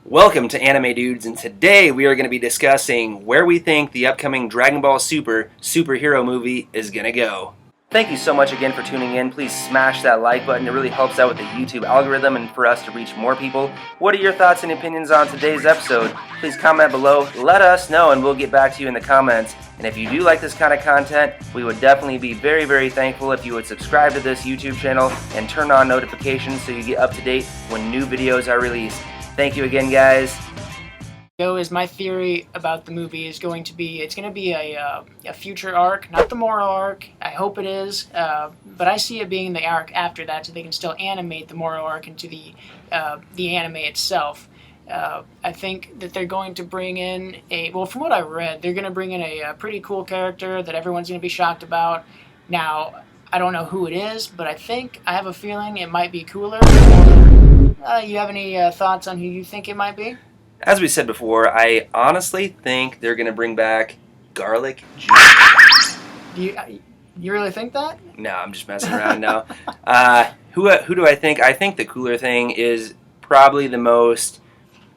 Welcome to Anime Dudes, and today we are going to be discussing where we think the upcoming Dragon Ball Super superhero movie is going to go. Thank you so much again for tuning in. Please smash that like button. It really helps out with the YouTube algorithm and for us to reach more people. What are your thoughts and opinions on today's episode? Please comment below. Let us know and we'll get back to you in the comments. And if you do like this kind of content, we would definitely be very, very thankful if you would subscribe to this YouTube channel and turn on notifications so you get up to date when new videos are released. Thank you again, guys. Is my theory about the movie is going to be it's going to be a future arc, not the moral arc. I hope it is, but I see it being the arc after that, so they can still animate the moral arc into the anime itself. I think that they're going to bring in from what I read, they're going to bring in a pretty cool character that everyone's going to be shocked about. Now, I don't know who it is, but I have a feeling it might be Cooler. You have any thoughts on who you think it might be? As we said before, I honestly think they're going to bring back Garlic Jr. You really think that? No, I'm just messing around now. Who do I think? I think the Cooler thing is probably the most,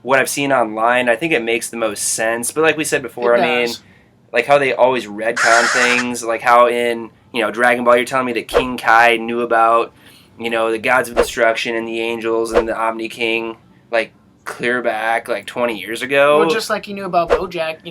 what I've seen online, I think it makes the most sense. But like we said before, I mean, like how they always retcon things, like how in, Dragon Ball, you're telling me that King Kai knew about, the gods of destruction and the angels and the Omni King, like, clear back, like, 20 years ago. Well, just like he knew about Bojack,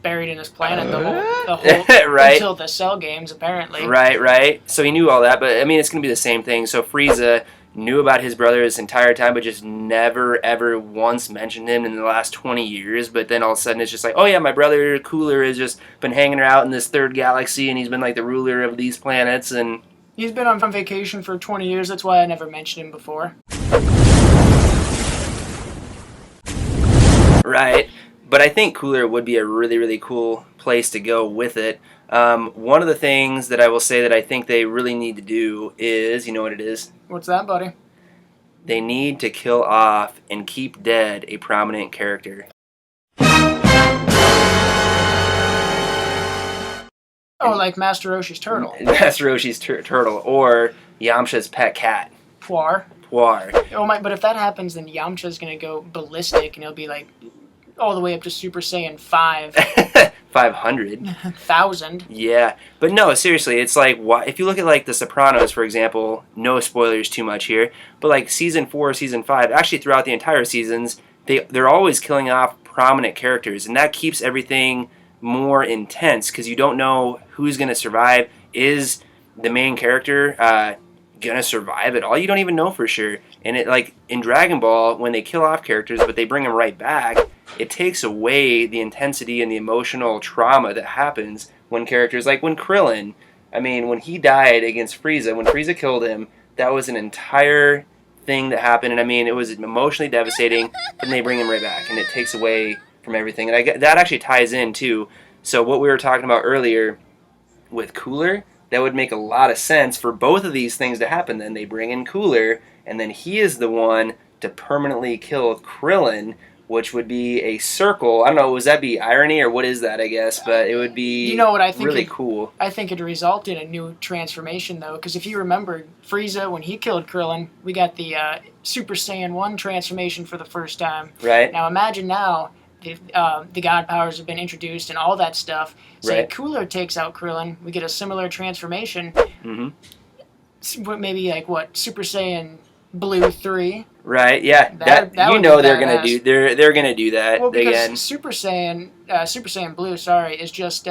buried in his planet the whole right. Until the Cell games, apparently. Right. So he knew all that, but, I mean, it's going to be the same thing. So Frieza knew about his brother this entire time, but just never, ever once mentioned him in the last 20 years. But then all of a sudden it's just like, oh yeah, my brother Cooler has just been hanging out in this third galaxy, and he's been, like, the ruler of these planets, and... He's been on vacation for 20 years, that's why I never mentioned him before. Right, but I think Cooler would be a really, really cool place to go with it. One of the things that I will say that I think they really need to do is, you know what it is? What's that, buddy? They need to kill off and keep dead a prominent character. Oh, like Master Roshi's turtle. Master Roshi's turtle, or Yamcha's pet cat. Puar. Oh my! But if that happens, then Yamcha's gonna go ballistic, and he'll be like all the way up to Super Saiyan 5. 500. 1,000. Yeah, but no, seriously, it's like, if you look at like The Sopranos, for example, no spoilers too much here, but like season 4, season 5, actually throughout the entire seasons, they're always killing off prominent characters, and that keeps everything more intense because you don't know who's going to survive. Is the main character going to survive at all? You don't even know for sure. And it, like in Dragon Ball, when they kill off characters but they bring them right back, it takes away the intensity and the emotional trauma that happens when characters, like when Krillin, I mean, when he died against Frieza, when Frieza killed him, that was an entire thing that happened, and I mean, it was emotionally devastating, and they bring him right back, and it takes away from everything. And that actually ties in too. So what we were talking about earlier with Cooler, that would make a lot of sense for both of these things to happen. Then they bring in Cooler, and then he is the one to permanently kill Krillin, which would be a circle. I don't know, would that be irony or what is that, I guess? But it would be what I think really cool. I think it'd result in a new transformation, though, because if you remember, Frieza, when he killed Krillin, we got the Super Saiyan 1 transformation for the first time. Right. Now imagine now, the god powers have been introduced and all that stuff. Say right. Cooler takes out Krillin, we get a similar transformation. Mm-hmm. Maybe like what, Super Saiyan Blue 3. Right. Yeah. That you know they're gonna do. They're gonna do that again. Super Saiyan Blue, is just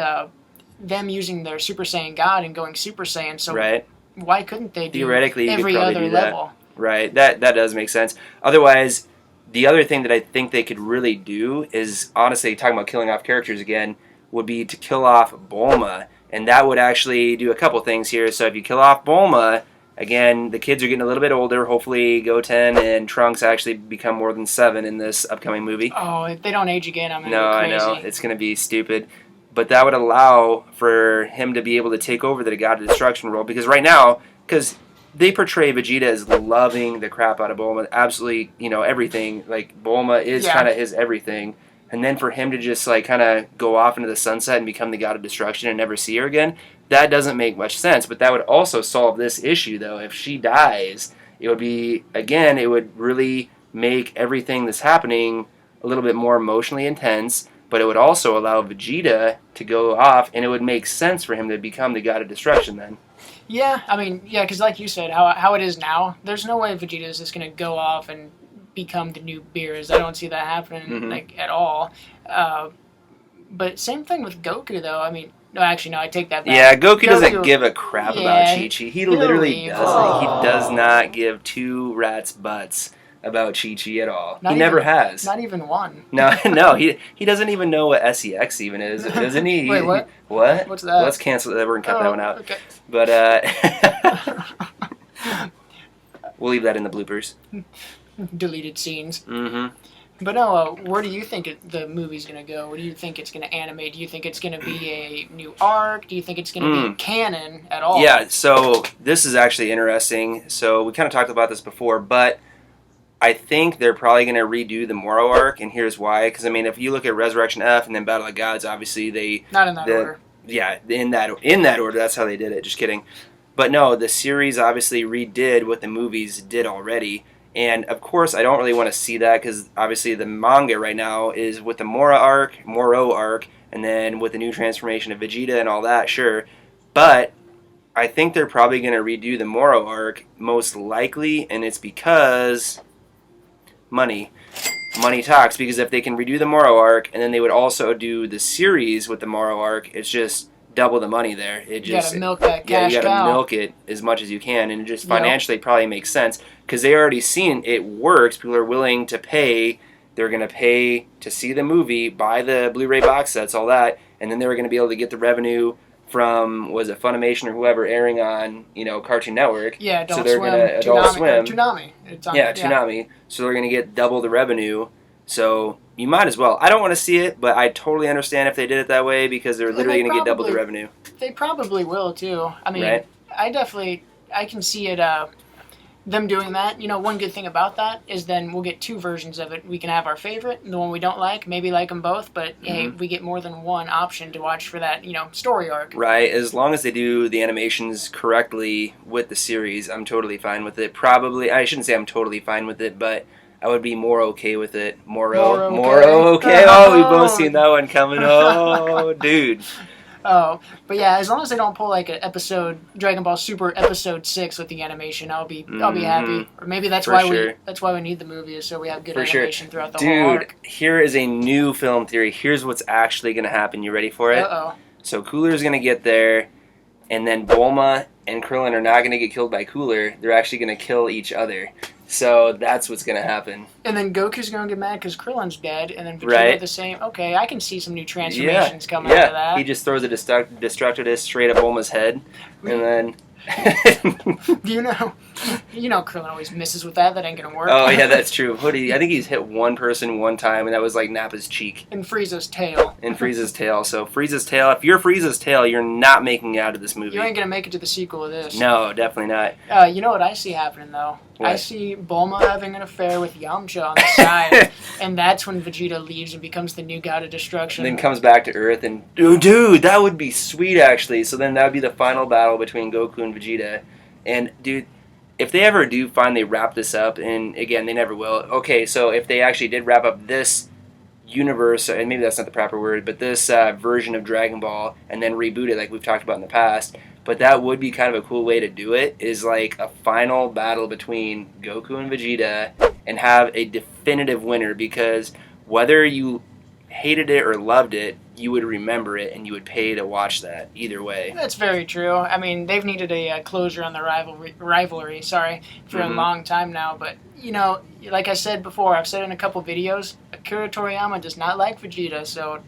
them using their Super Saiyan God and going Super Saiyan. So right. Why couldn't they do theoretically every other level? Right. That does make sense. Otherwise, the other thing that I think they could really do is, honestly, talking about killing off characters again, would be to kill off Bulma. And that would actually do a couple things here. So if you kill off Bulma, again, the kids are getting a little bit older. Hopefully Goten and Trunks actually become more than 7 in this upcoming movie. Oh, if they don't age again, I'm going to go crazy. I know. It's going to be stupid. But that would allow for him to be able to take over the God of Destruction role. Because right now, because they portray Vegeta as loving the crap out of Bulma. Absolutely, everything. Like, Bulma is kind of his everything. And then for him to just, like, kind of go off into the sunset and become the God of Destruction and never see her again, that doesn't make much sense. But that would also solve this issue, though. If she dies, it would be, again, it would really make everything that's happening a little bit more emotionally intense, but it would also allow Vegeta to go off, and it would make sense for him to become the god of destruction then. Yeah, I mean, yeah, because like you said, how it is now, there's no way Vegeta is just going to go off and become the new Beerus. I don't see that happening, like, at all. But same thing with Goku, though. I mean, no, actually, no, I take that back. Yeah, Goku doesn't give a crap about Chi-Chi. He literally doesn't. Oh. He does not give two rats' butts about Chi-Chi at all. He never has. Not even one. No, he doesn't even know what SEX even is, doesn't he? Wait, what? What? What's that? Let's cancel that. We're going to cut that one out. Okay. But, we'll leave that in the bloopers. Deleted scenes. Mm-hmm. But no, where do you think the movie's going to go? What do you think it's going to animate? Do you think it's going to be a new arc? Do you think it's going to be canon at all? Yeah, so this is actually interesting. So we kind of talked about this before, but I think they're probably going to redo the Moro arc, and here's why. Because, I mean, if you look at Resurrection F and then Battle of Gods, obviously they... Not in that order. Yeah, in that order. That's how they did it. Just kidding. But no, the series obviously redid what the movies did already. And, of course, I don't really want to see that because, obviously, the manga right now is with the Moro arc, and then with the new transformation of Vegeta and all that, sure. But I think they're probably going to redo the Moro arc, most likely, and it's because money. Money talks, because if they can redo the Moro arc, and then they would also do the series with the Moro arc, it's just double the money there. It just, you gotta milk that cash you gotta cow. milk it as much as you can, and it just financially probably makes sense because they already seen it works. People are willing to pay. They're gonna pay to see the movie, buy the Blu-ray box sets, all that, and then they were gonna be able to get the revenue from, was it Funimation or whoever airing on, Cartoon Network. Yeah, Adult so they're Swim. Gonna, Adult Swim. Toonami. It's on, Toonami. So they're gonna get double the revenue. So you might as well. I don't want to see it, but I totally understand if they did it that way because they're literally going to get double the revenue. They probably will too. I mean, right? I can see it. Them doing that. One good thing about that is then we'll get two versions of it. We can have our favorite, and the one we don't like, maybe like them both, but hey, we get more than one option to watch for that, story arc. Right. As long as they do the animations correctly with the series, I'm totally fine with it. Probably, I shouldn't say I'm totally fine with it, but I would be more okay with it. More okay. Oh, we've both seen that one coming. Oh, dude. Oh, but yeah, as long as they don't pull like an episode, Dragon Ball Super Episode 6 with the animation, I'll be happy. Or maybe that's why we need the movie, is so we have good animation throughout the whole arc. Dude, here is a new film theory. Here's what's actually going to happen. You ready for it? Uh-oh. So Cooler's going to get there, and then Bulma and Krillin are not going to get killed by Cooler. They're actually going to kill each other. So that's what's going to happen. And then Goku's going to get mad because Krillin's dead, and then Vegeta the same. Okay, I can see some new transformations coming out of that. He just throws a destructive disc straight up Bulma's head, and then... you know Krillin always misses with that. That ain't going to work. Oh, yeah, that's true. I think he's hit one person one time, and that was like Nappa's cheek. And Frieza's tail. So Frieza's tail, if you're Frieza's tail, you're not making it out of this movie. You ain't going to make it to the sequel of this. No, definitely not. You know what I see happening, though? What? I see Bulma having an affair with Yamcha on the side, and that's when Vegeta leaves and becomes the new god of destruction. And then comes back to Earth, and dude, that would be sweet, actually. So then that would be the final battle between Goku and Vegeta. And, dude, if they ever do finally wrap this up, and again, they never will. Okay, so if they actually did wrap up this universe, and maybe that's not the proper word, but this version of Dragon Ball, and then reboot it like we've talked about in the past, but that would be kind of a cool way to do it, is like a final battle between Goku and Vegeta, and have a definitive winner, because whether you hated it or loved it, you would remember it, and you would pay to watch that either way. That's very true. I mean, they've needed a closure on the rivalry for a long time now, but, like I said before, I've said in a couple videos, Akira Toriyama does not like Vegeta, so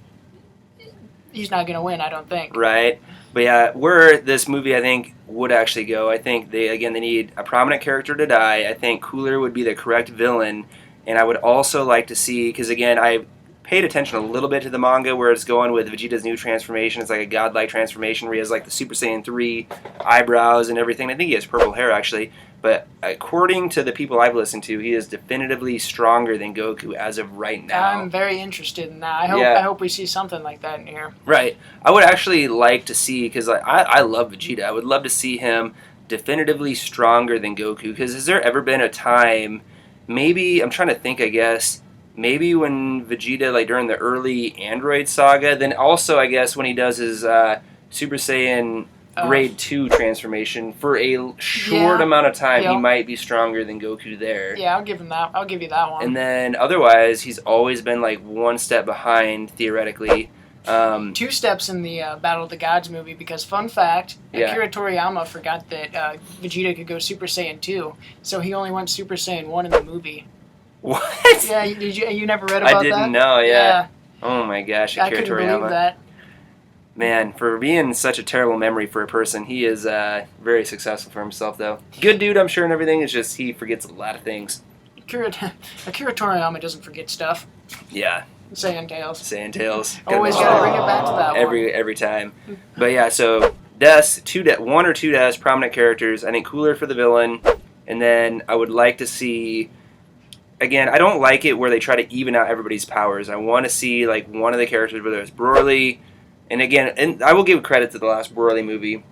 he's not going to win, I don't think. Right. But yeah, where this movie, I think, would actually go, I think they need a prominent character to die. I think Cooler would be the correct villain, and I would also like to see, because again, I paid attention a little bit to the manga where it's going with Vegeta's new transformation. It's like a godlike transformation where he has like the Super Saiyan 3 eyebrows and everything. I think he has purple hair, actually. But according to the people I've listened to, he is definitively stronger than Goku as of right now. I'm very interested in that. I hope we see something like that in here. Right. I would actually like to see, because I love Vegeta, I would love to see him definitively stronger than Goku, because has there ever been a time maybe I'm trying to think. I guess maybe when Vegeta, like during the early Android saga, then also I guess when he does his Super Saiyan Grade 2 transformation for a short amount of time, he might be stronger than Goku there. Yeah, I'll give him that. I'll give you that one. And then otherwise, he's always been like one step behind theoretically. 2 steps in the Battle of the Gods movie, because fun fact, Akira Toriyama forgot that Vegeta could go Super Saiyan 2, so he only went Super Saiyan 1 in the movie. What? Yeah, you never read about that? I didn't know, yeah. Oh my gosh, Akira Toriyama. I couldn't Toriyama. believe that. Man, for being such a terrible memory for a person, he is very successful for himself, though. Good dude, I'm sure, and everything. It's just he forgets a lot of things. Akira Toriyama doesn't forget stuff. Yeah. Saiyan Tales. Saiyan Tales. Always gotta bring it back to that one. Every time. But yeah, so one or two deaths, prominent characters. I think Cooler for the villain, and then I would like to see. Again, I don't like it where they try to even out everybody's powers. I want to see like one of the characters, whether it's Broly, and again, and I will give credit to the last Broly movie.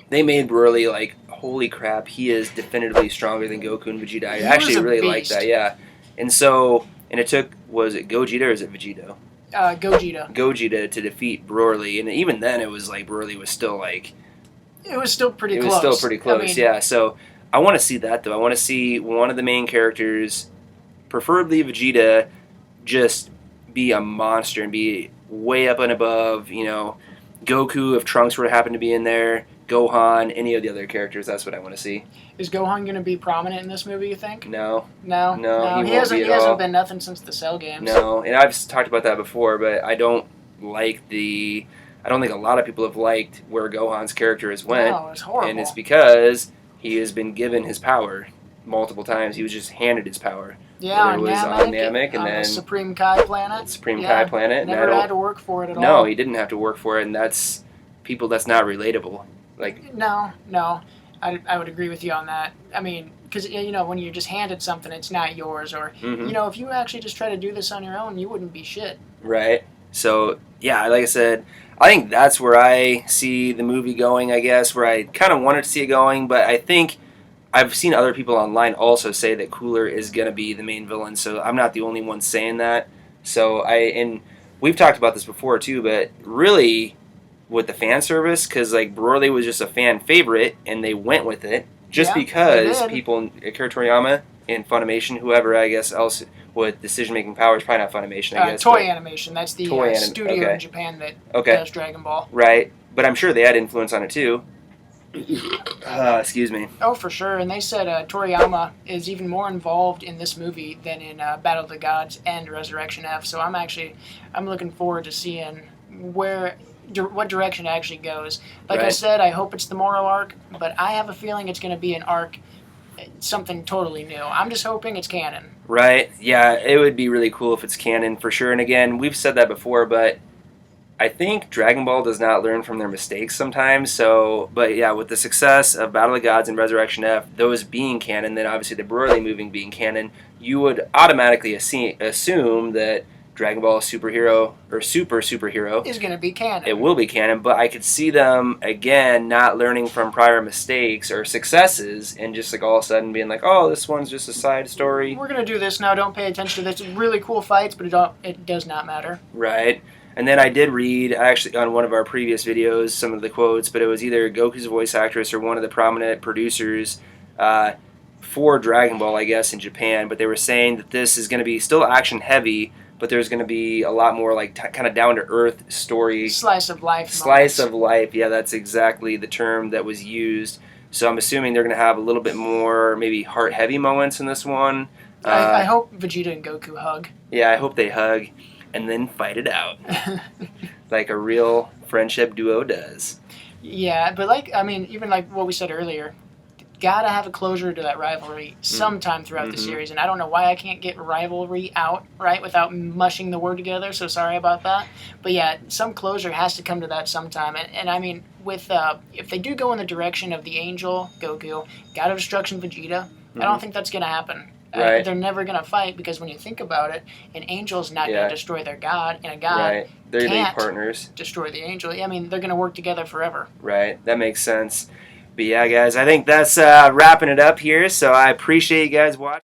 They made Broly like, holy crap, he is definitively stronger than Goku and Vegeta. I actually really like that, yeah. And so. And it took, was it Gogeta or is it Vegito? Gogeta. Gogeta to defeat Broly. And even then it was like Broly was still like... It was still pretty close. It was still pretty close, yeah. So I want to see that though. I want to see one of the main characters, preferably Vegeta, just be a monster and be way up and above, you know, Goku if Trunks were to happen to be in there, Gohan, any of the other characters. That's what I want to see. Is Gohan going to be prominent in this movie, you think? No. He hasn't been nothing since the Cell games. No, and I've talked about that before, but I don't think a lot of people have liked where Gohan's character has went. No, it's horrible. And it's because he has been given his power multiple times. He was just handed his power. Yeah, it was on Namek, and then the Supreme Kai planet. Kai planet. Never had to work for it at all. No, he didn't have to work for it, and that's not relatable. Like no. I would agree with you on that. I mean, because, you know, when you're just handed something, it's not yours. Or, you know, if you actually just try to do this on your own, you wouldn't be shit. Right. So, yeah, like I said, I think that's where I see the movie going, I guess, where I kind of wanted to see it going. But I think I've seen other people online also say that Cooler is going to be the main villain. So I'm not the only one saying that. So and we've talked about this before, too, but really... with the fan service, because like Broly was just a fan favorite and they went with it just because people, Akira Toriyama and Funimation, whoever I guess else with decision making powers, probably not Funimation, I guess. Toei Animation, that's the studio in Japan that does Dragon Ball. Right, but I'm sure they had influence on it too. Excuse me. Oh, for sure, and they said Toriyama is even more involved in this movie than in Battle of the Gods and Resurrection F. So I'm looking forward to seeing what direction it actually goes. Like I said, I hope it's the moral arc, but I have a feeling it's going to be an arc, something totally new. I'm just hoping it's canon. Right, yeah, it would be really cool if it's canon, for sure. And again, we've said that before, but I think Dragon Ball does not learn from their mistakes sometimes. So, but yeah, with the success of Battle of the Gods and Resurrection F, those being canon, then obviously the Broly movie being canon, you would automatically assume that Dragon Ball Superhero or Superhero is going to be canon. It will be canon, but I could see them again not learning from prior mistakes or successes and just like all of a sudden being like, oh, this one's just a side story. We're going to do this now. Don't pay attention to this. Really cool fights, but it does not matter. Right. And then I did read actually on one of our previous videos some of the quotes, but it was either Goku's voice actress or one of the prominent producers for Dragon Ball, I guess, in Japan. But they were saying that this is going to be still action heavy, but there's going to be a lot more like kind of down-to-earth story. Slice of life. Slice of life, yeah, that's exactly the term that was used. So I'm assuming they're going to have a little bit more maybe heart-heavy moments in this one. I hope Vegeta and Goku hug. Yeah, I hope they hug and then fight it out. Like a real friendship duo does. Yeah, but even like what we said earlier, gotta have a closure to that rivalry sometime throughout the series, and I don't know why I can't get rivalry out right without mushing the word together, so sorry about that. But yeah, some closure has to come to that sometime, and I mean, with if they do go in the direction of the Angel, Goku, God of Destruction, Vegeta, I don't think that's gonna happen. Right. They're never gonna fight, because when you think about it, an angel's not gonna destroy their god, and a god they're can't partners. Destroy the angel. I mean, they're gonna work together forever. Right, that makes sense. But yeah, guys, I think that's wrapping it up here. So I appreciate you guys watching.